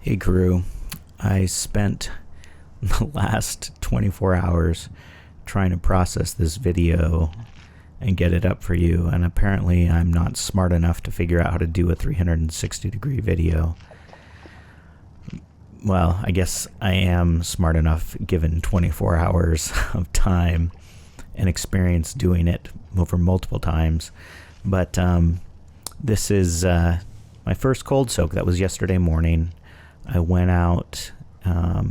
Hey crew, I spent the last 24 hours trying to process this video and get it up for you, and apparently I'm not smart enough to figure out how to do a 360 degree video. Well, I guess I am smart enough given 24 hours of time and experience doing it over multiple times, but this is my first cold soak. That was yesterday morning. I went out, I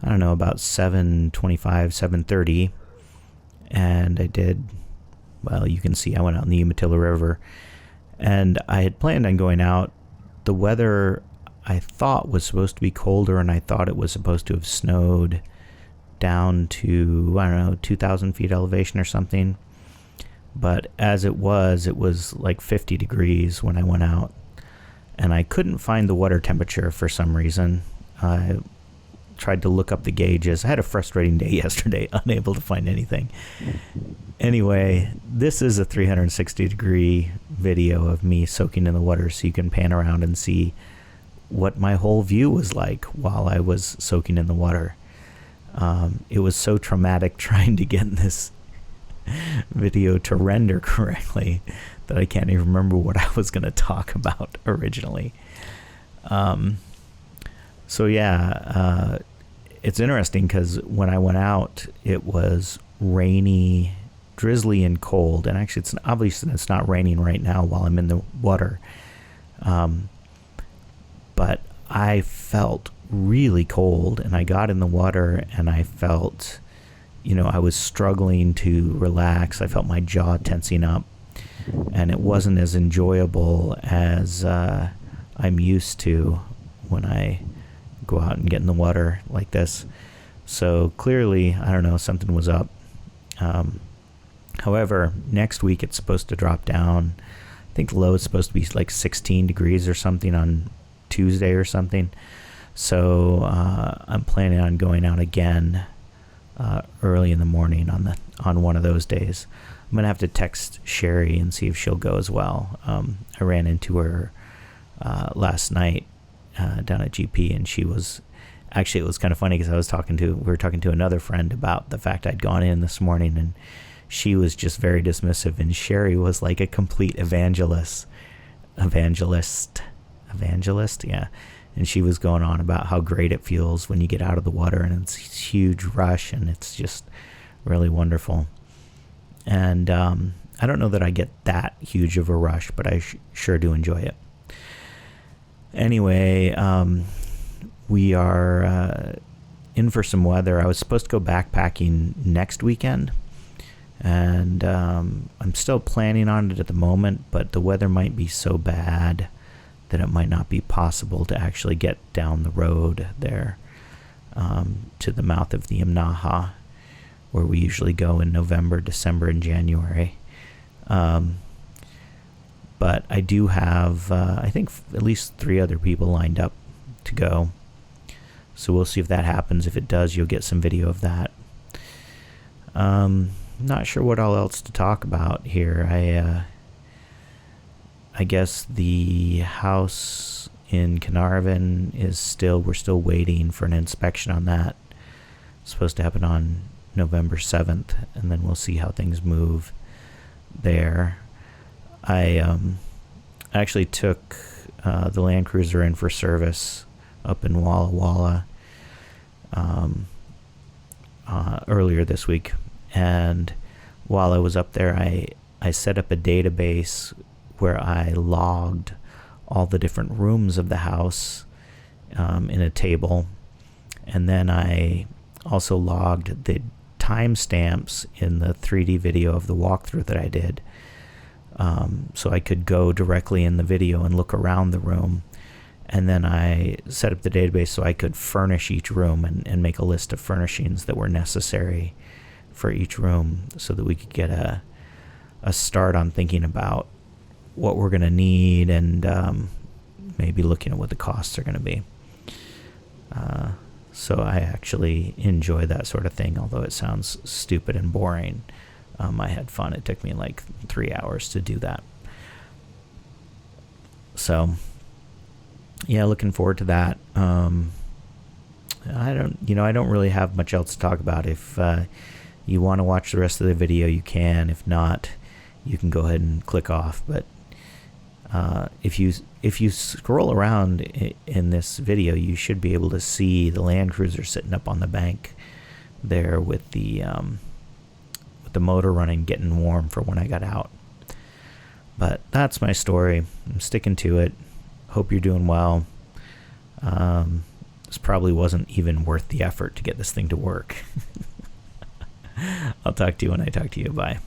don't know, about 7:25, 7:30, and I did, well, you can see I went out in the Umatilla River, and I had planned on going out. The weather, I thought, was supposed to be colder, and I thought it was supposed to have snowed down to, I don't know, 2,000 feet elevation or something, but as it was like 50 degrees when I went out. And I couldn't find the water temperature for some reason. I tried to look up the gauges. I had a frustrating day yesterday, unable to find anything. Anyway, this is a 360 degree video of me soaking in the water, so you can pan around and see what my whole view was like while I was soaking in the water. It was so traumatic trying to get this video to render correctly that I can't even remember what I was going to talk about originally. So yeah, it's interesting because when I went out, it was rainy, drizzly, and cold. And actually, it's obviously it's not raining right now while I'm in the water. But I felt really cold, and I got in the water, and I felt, I was struggling to relax. I felt my jaw tensing up, and it wasn't as enjoyable as I'm used to when I go out and get in the water like this. So clearly, I don't know, something was up. However, next week it's supposed to drop down. I think the low is supposed to be like 16 degrees or something on Tuesday or something. So I'm planning on going out again early in the morning on one of those days. I'm gonna have to text Sherry and see if she'll go as well. I ran into her last night down at GP, and she was actually, it was kind of funny because we were talking to another friend about the fact I'd gone in this morning, and she was just very dismissive, and Sherry was like a complete evangelist, yeah. And she was going on about how great it feels when you get out of the water, and it's a huge rush, and it's just really wonderful. And I don't know that I get that huge of a rush, but I sure do enjoy it. Anyway, we are in for some weather. I was supposed to go backpacking next weekend, and I'm still planning on it at the moment, but the weather might be so bad that it might not be possible to actually get down the road there to the mouth of the Imnaha, where we usually go in November, December, and January. But I do have, I think, at least 3 other people lined up to go. So we'll see if that happens. If it does, you'll get some video of that. Not sure what all else to talk about here. I guess the house in Carnarvon we're still waiting for an inspection on that. It's supposed to happen on November 7th, and then we'll see how things move there. I actually took the Land Cruiser in for service up in Walla Walla earlier this week, and while I was up there, I set up a database where I logged all the different rooms of the house in a table, and then I also logged the timestamps in the 3D video of the walkthrough that I did, so I could go directly in the video and look around the room. And then I set up the database so I could furnish each room and make a list of furnishings that were necessary for each room, so that we could get a start on thinking about what we're going to need, and maybe looking at what the costs are going to be. So I actually enjoy that sort of thing, although it sounds stupid and boring. I had fun. It took me like 3 hours to do that. So yeah, looking forward to that. I don't really have much else to talk about. If you want to watch the rest of the video, you can. If not, you can go ahead and click off. But if you scroll around in this video, you should be able to see the Land Cruiser sitting up on the bank there with the motor running, getting warm for when I got out. But that's my story. I'm sticking to it. Hope you're doing well. This probably wasn't even worth the effort to get this thing to work. I'll talk to you when I talk to you. Bye.